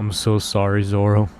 I'm so sorry, Zoro.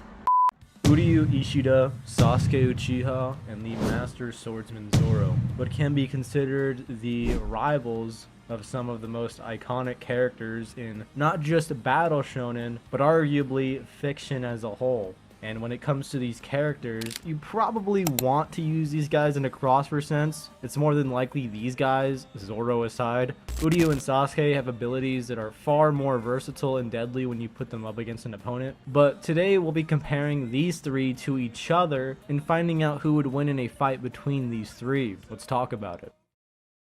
Uryu Ishida, Sasuke Uchiha, and the Master Swordsman Zoro, what can be considered the rivals of some of the most iconic characters in not just battle shonen, but arguably fiction as a whole. And when it comes to these characters, you probably want to use these guys in a Crossverse sense. It's more than likely these guys, Zoro aside. Uryu and Sasuke have abilities that are far more versatile and deadly when you put them up against an opponent. But today we'll be comparing these three to each other and finding out who would win in a fight between these three. Let's talk about it.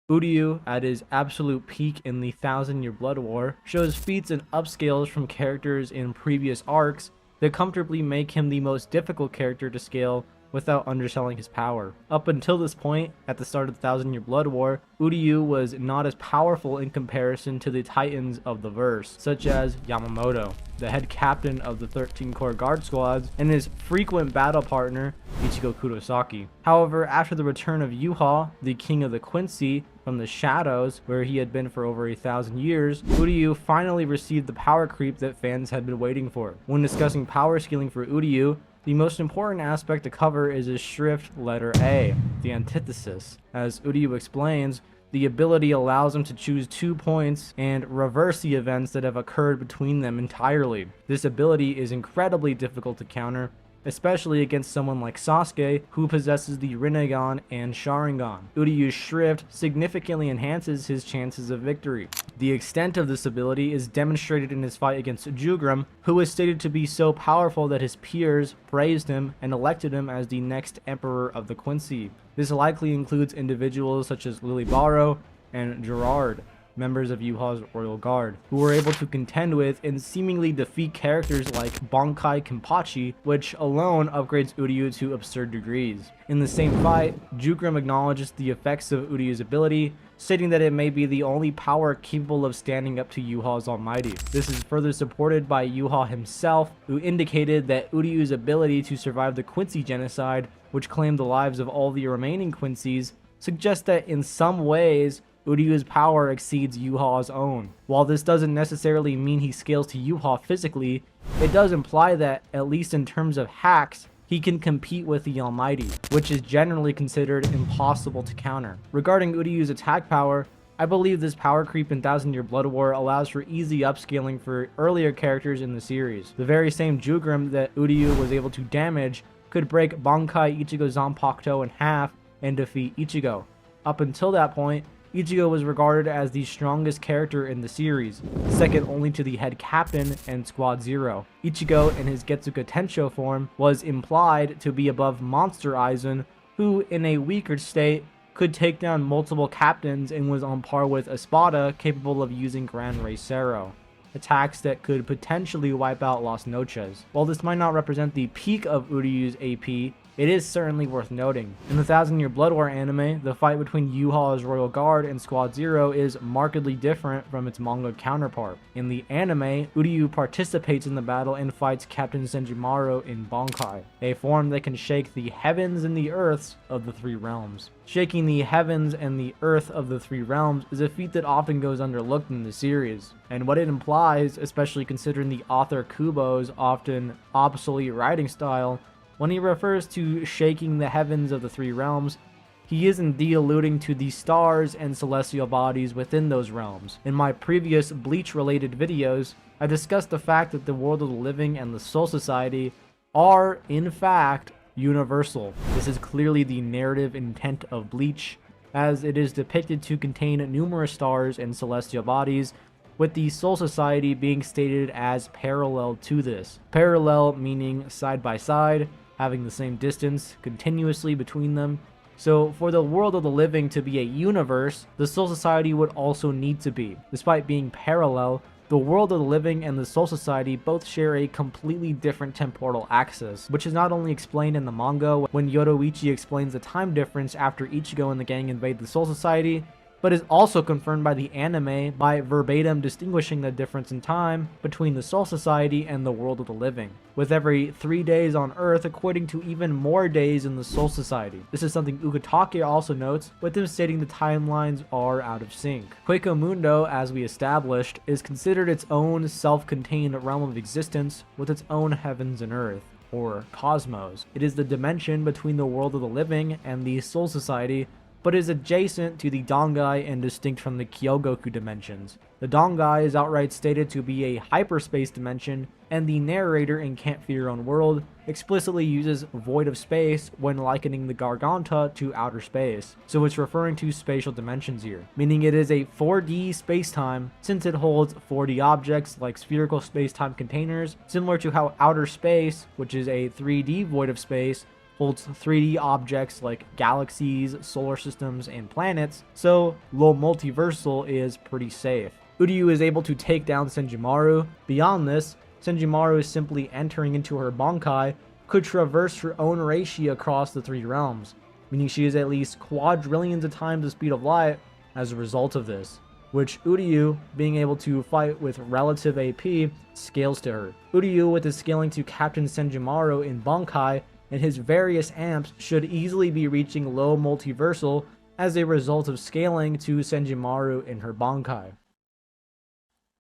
Uryu, at his absolute peak in the 1000-Year Blood War, shows feats and upscales from characters in previous arcs that comfortably make him the most difficult character to scale without underselling his power. Up until this point, at the start of the 1000-Year Blood War, Uryu was not as powerful in comparison to the titans of the verse, such as Yamamoto, the head captain of the 13 Corps Guard Squads, and his frequent battle partner, Ichigo Kurosaki. However, after the return of Yuha, the king of the Quincy, from the shadows, where he had been for over 1,000 years, Uryu finally received the power creep that fans had been waiting for. When discussing power scaling for Uryu, the most important aspect to cover is his shrift letter A, the antithesis. As Uryu explains, the ability allows him to choose 2 points and reverse the events that have occurred between them entirely. This ability is incredibly difficult to counter, especially against someone like Sasuke, who possesses the Rinnegan and Sharingan. Uryu's shrift significantly enhances his chances of victory. The extent of this ability is demonstrated in his fight against Jugram, who is stated to be so powerful that his peers praised him and elected him as the next emperor of the Quincy. This likely includes individuals such as Lilibaro and Gerard, members of Yuha's royal guard, who were able to contend with and seemingly defeat characters like Bankai Kenpachi, which alone upgrades Uryu to absurd degrees. In the same fight, Jugram acknowledges the effects of Uryu's ability, stating that it may be the only power capable of standing up to Yuha's almighty. This is further supported by Yuha himself, who indicated that Uryu's ability to survive the Quincy genocide, which claimed the lives of all the remaining Quincy's, suggests that in some ways, Uryu's power exceeds Yuha's own. While this doesn't necessarily mean he scales to Yuha physically, it does imply that, at least in terms of hacks, he can compete with the Almighty, which is generally considered impossible to counter. Regarding Uryu's attack power, I believe this power creep in 1000-Year Blood War allows for easy upscaling for earlier characters in the series. The very same Jugram that Uryu was able to damage could break Bankai Ichigo Zanpakuto in half and defeat Ichigo. Up until that point, Ichigo was regarded as the strongest character in the series, second only to the head captain and Squad Zero. Ichigo, in his Getsuga Tensho form, was implied to be above Monster Aizen, who, in a weaker state, could take down multiple captains and was on par with Espada, capable of using Gran Rey Zero, attacks that could potentially wipe out Las Noches. While this might not represent the peak of Uryu's AP, it is certainly worth noting. In the 1000-Year Blood War anime, the fight between Yuha's Royal Guard and Squad Zero is markedly different from its manga counterpart. In the anime, Uryu participates in the battle and fights Captain Senjimaru in Bankai, a form that can shake the heavens and the earths of the 3 realms. Shaking the heavens and the earth of the 3 realms is a feat that often goes underlooked in the series, and what it implies, especially considering the author Kubo's often obsolete writing style, when he refers to shaking the heavens of the 3 realms, he is indeed alluding to the stars and celestial bodies within those realms. In my previous Bleach-related videos, I discussed the fact that the world of the living and the Soul Society are, in fact, universal. This is clearly the narrative intent of Bleach, as it is depicted to contain numerous stars and celestial bodies, with the Soul Society being stated as parallel to this. Parallel meaning side by side, having the same distance continuously between them. So for the world of the living to be a universe, the Soul Society would also need to be. Despite being parallel, the world of the living and the Soul Society both share a completely different temporal axis, which is not only explained in the manga when Yoruichi explains the time difference after Ichigo and the gang invade the Soul Society, but is also confirmed by the anime by verbatim distinguishing the difference in time between the Soul Society and the world of the living, with every 3 days on Earth equating to even more days in the Soul Society. This is something Ukitake also notes, with him stating the timelines are out of sync. Quaco Mundo, as we established, is considered its own self-contained realm of existence with its own heavens and earth, or cosmos. It is the dimension between the world of the living and the Soul Society, but is adjacent to the Dangai and distinct from the Kyogoku dimensions. The Dangai is outright stated to be a hyperspace dimension, and the narrator in Can't Fear Your Own World explicitly uses void of space when likening the Garganta to outer space, so it's referring to spatial dimensions here, meaning it is a 4D spacetime since it holds 4D objects like spherical spacetime containers, similar to how outer space, which is a 3D void of space, holds 3D objects like galaxies, solar systems, and planets, so low multiversal is pretty safe. Uryu is able to take down Senjumaru. Beyond this, Senjumaru is simply entering into her Bankai, could traverse her own Reishi across the 3 realms, meaning she is at least quadrillions of times the speed of light as a result of this, which Uryu, being able to fight with relative AP, scales to her. Uryu, with his scaling to Captain Senjumaru in Bankai, and his various amps should easily be reaching low multiversal as a result of scaling to Senjumaru in her Bankai.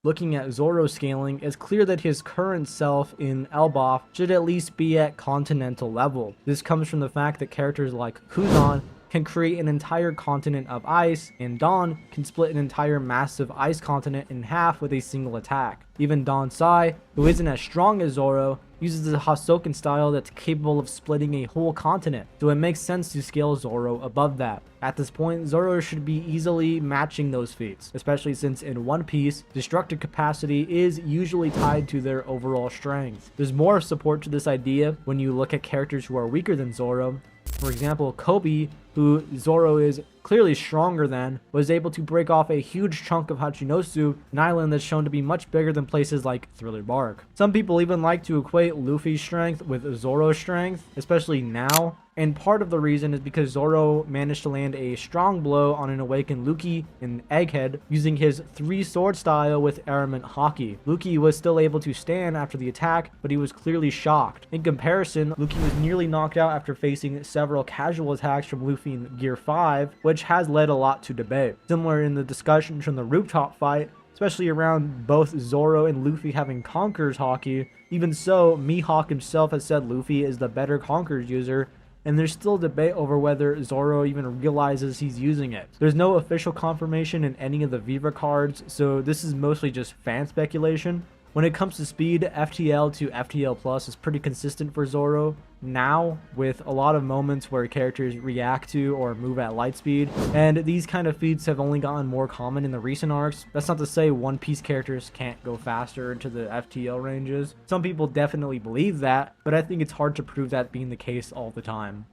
Looking at Zoro's scaling, it's clear that his current self in Elbaf should at least be at continental level. This comes from the fact that characters like Kuzan can create an entire continent of ice, and Dawn can split an entire massive ice continent in half with a single attack. Even Dawn Sai, who isn't as strong as Zoro, uses a Hasoken style that's capable of splitting a whole continent, so it makes sense to scale Zoro above that. At this point, Zoro should be easily matching those feats, especially since in One Piece, destructive capacity is usually tied to their overall strength. There's more support to this idea when you look at characters who are weaker than Zoro. For example, Kobe, who Zoro is clearly stronger than, was able to break off a huge chunk of Hachinosu, an island that's shown to be much bigger than places like Thriller Bark. Some people even like to equate Luffy's strength with Zoro's strength, especially now, and part of the reason is because Zoro managed to land a strong blow on an awakened Luffy in Egghead using his 3-sword style with Arament Haki. Luffy was still able to stand after the attack, but he was clearly shocked. In comparison, Luffy was nearly knocked out after facing several casual attacks from Luffy in Gear 5, which has led a lot to debate. Similar in the discussions from the rooftop fight, especially around both Zoro and Luffy having Conqueror's Haki. Even so, Mihawk himself has said Luffy is the better Conqueror's user, and there's still debate over whether Zoro even realizes he's using it. There's no official confirmation in any of the Viva cards, so this is mostly just fan speculation. When it comes to speed, FTL to FTL Plus is pretty consistent for Zoro now, with a lot of moments where characters react to or move at light speed, and these kind of feats have only gotten more common in the recent arcs. That's not to say One Piece characters can't go faster into the FTL ranges. Some people definitely believe that, but I think it's hard to prove that being the case all the time.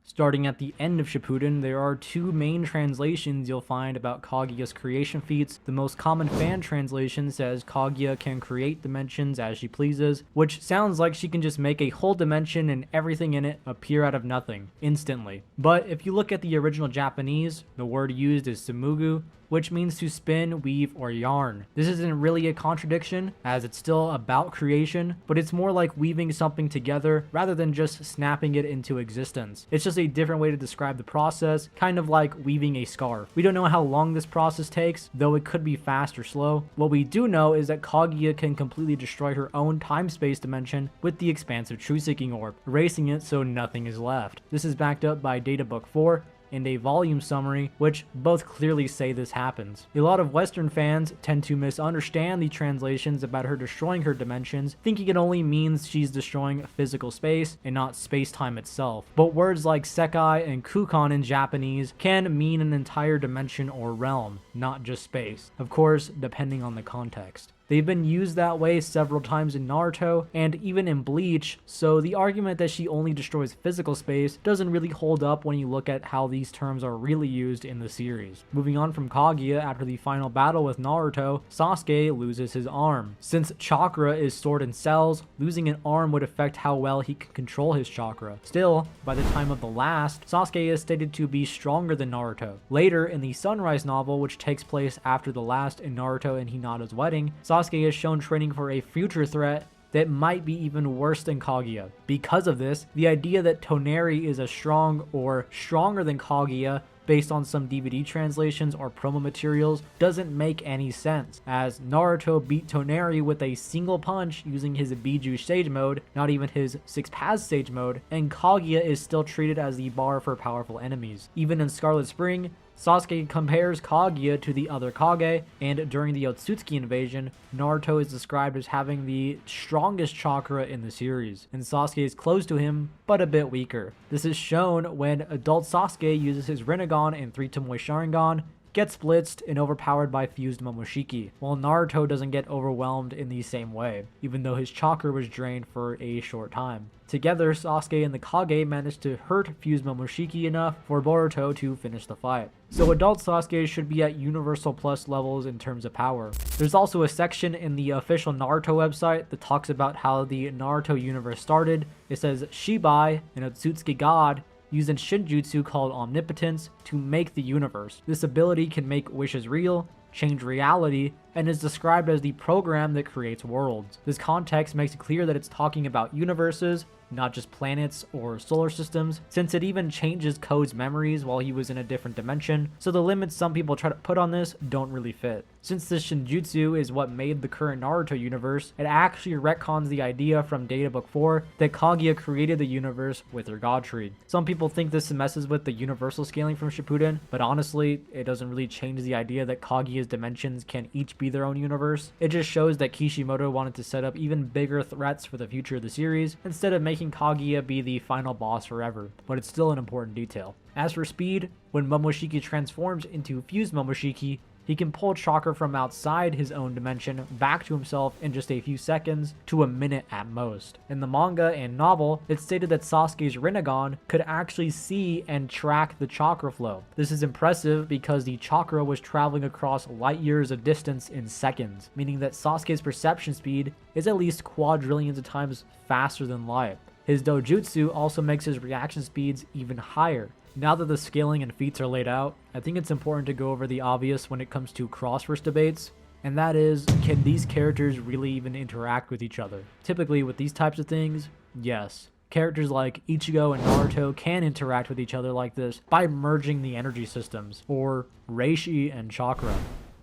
Starting at the end of Shippuden, there are 2 main translations you'll find about Kaguya's creation feats. The most common fan translation says Kaguya can create dimensions as she pleases, which sounds like she can just make a whole dimension and everything in it appear out of nothing, instantly. But if you look at the original Japanese, the word used is sumugu, which means to spin, weave, or yarn. This isn't really a contradiction, as it's still about creation, but it's more like weaving something together rather than just snapping it into existence. It's just a different way to describe the process, kind of like weaving a scarf. We don't know how long this process takes, though it could be fast or slow. What we do know is that Kaguya can completely destroy her own time-space dimension with the expansive Truth-Seeking Orb, erasing it so nothing is left. This is backed up by Data Book 4, and a volume summary, which both clearly say this happens. A lot of Western fans tend to misunderstand the translations about her destroying her dimensions, thinking it only means she's destroying physical space and not space-time itself. But words like sekai and kukan in Japanese can mean an entire dimension or realm, not just space. Of course, depending on the context. They've been used that way several times in Naruto and even in Bleach, so the argument that she only destroys physical space doesn't really hold up when you look at how these terms are really used in the series. Moving on from Kaguya, after the final battle with Naruto, Sasuke loses his arm. Since chakra is stored in cells, losing an arm would affect how well he can control his chakra. Still, by the time of the last, Sasuke is stated to be stronger than Naruto. Later, in the Sunrise novel, which takes place after the last in Naruto and Hinata's wedding, Sasuke is shown training for a future threat that might be even worse than Kaguya. Because of this, the idea that Toneri is as strong or stronger than Kaguya based on some DVD translations or promo materials doesn't make any sense, as Naruto beat Toneri with a single punch using his Biju stage mode, not even his 6 paths stage mode, and Kaguya is still treated as the bar for powerful enemies. Even in Scarlet Spring, Sasuke compares Kaguya to the other Kage, and during the Otsutsuki invasion, Naruto is described as having the strongest chakra in the series, and Sasuke is close to him, but a bit weaker. This is shown when adult Sasuke uses his Rinnegan and 3 Tomoe Sharingan, gets blitzed and overpowered by fused Momoshiki, while Naruto doesn't get overwhelmed in the same way, even though his chakra was drained for a short time. Together, Sasuke and the Kage managed to hurt fused Momoshiki enough for Boruto to finish the fight. So adult Sasuke should be at Universal Plus levels in terms of power. There's also a section in the official Naruto website that talks about how the Naruto universe started. It says Shibai, an Otsutsuki god, used a Shinjutsu called Omnipotence to make the universe. This ability can make wishes real, change reality, and is described as the program that creates worlds. This context makes it clear that it's talking about universes, not just planets or solar systems, since it even changes Code's memories while he was in a different dimension, so the limits some people try to put on this don't really fit. Since this Shinjutsu is what made the current Naruto universe, it actually retcons the idea from Data Book 4 that Kaguya created the universe with her god tree. Some people think this messes with the universal scaling from Shippuden, but honestly, it doesn't really change the idea that Kaguya's dimensions can each be their own universe. It just shows that Kishimoto wanted to set up even bigger threats for the future of the series, instead of making Kaguya be the final boss forever, but it's still an important detail. As for speed, when Momoshiki transforms into fused Momoshiki, he can pull chakra from outside his own dimension back to himself in just a few seconds to a minute at most. In the manga and novel, it's stated that Sasuke's Rinnegan could actually see and track the chakra flow. This is impressive because the chakra was traveling across light years of distance in seconds, meaning that Sasuke's perception speed is at least quadrillions of times faster than light. His dojutsu also makes his reaction speeds even higher. Now that the scaling and feats are laid out, I think it's important to go over the obvious when it comes to Crossverse debates, and that is, can these characters really even interact with each other? Typically with these types of things, yes. Characters like Ichigo and Naruto can interact with each other like this by merging the energy systems, or Reishi and Chakra.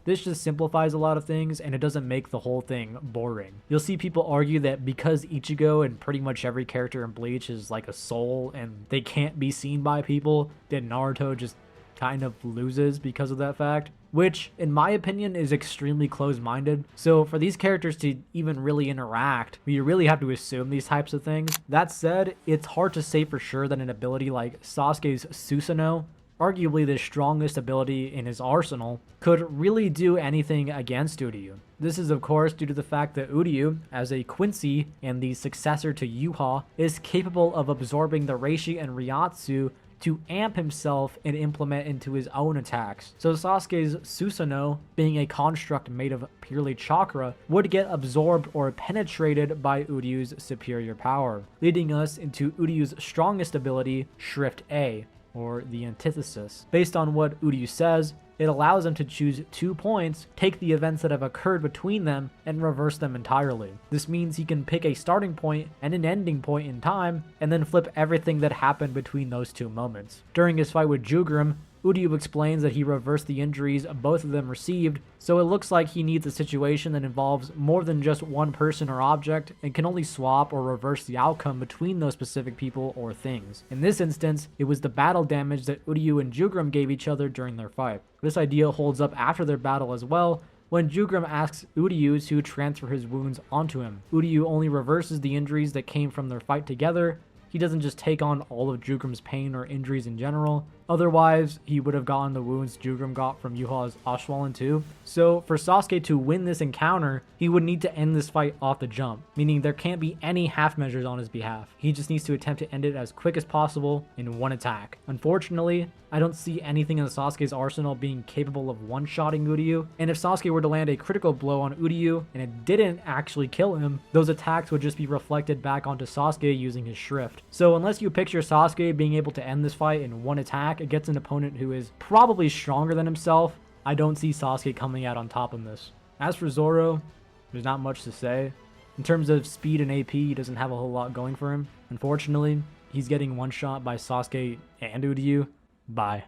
This just simplifies a lot of things, and it doesn't make the whole thing boring. You'll see people argue that because Ichigo and pretty much every character in Bleach is like a soul and they can't be seen by people, that Naruto just kind of loses because of that fact, which in my opinion is extremely close-minded. So for these characters to even really interact, you really have to assume these types of things. That said, it's hard to say for sure that an ability like Sasuke's Susanoo, arguably the strongest ability in his arsenal, could really do anything against Uryu. This is of course due to the fact that Uryu, as a Quincy and the successor to Yuha, is capable of absorbing the Reishi and Ryatsu to amp himself and implement into his own attacks. So Sasuke's Susanoo, being a construct made of purely chakra, would get absorbed or penetrated by Uryu's superior power, leading us into Uryu's strongest ability, Shrift A, or the antithesis. Based on what Uryu says, it allows him to choose 2 points, take the events that have occurred between them, and reverse them entirely. This means he can pick a starting point and an ending point in time, and then flip everything that happened between those 2 moments. During his fight with Jugrim, Uryu explains that he reversed the injuries both of them received, so it looks like he needs a situation that involves more than just one person or object, and can only swap or reverse the outcome between those specific people or things. In this instance, it was the battle damage that Uryu and Jugrim gave each other during their fight. This idea holds up after their battle as well, when Jugrim asks Uryu to transfer his wounds onto him. Uryu only reverses the injuries that came from their fight together. He doesn't just take on all of Jugrim's pain or injuries in general. Otherwise, he would have gotten the wounds Jugrim got from Yuha's Ashwallen too. So for Sasuke to win this encounter, he would need to end this fight off the jump, meaning there can't be any half measures on his behalf. He just needs to attempt to end it as quick as possible in one attack. Unfortunately, I don't see anything in Sasuke's arsenal being capable of one-shotting Uryu, and if Sasuke were to land a critical blow on Uryu and it didn't actually kill him, those attacks would just be reflected back onto Sasuke using his Shrift. So unless you picture Sasuke being able to end this fight in one attack against an opponent who is probably stronger than himself, I don't see Sasuke coming out on top in this. As for Zoro, there's not much to say. In terms of speed and AP, he doesn't have a whole lot going for him. Unfortunately, he's getting one shot by Sasuke and Uryu. Bye.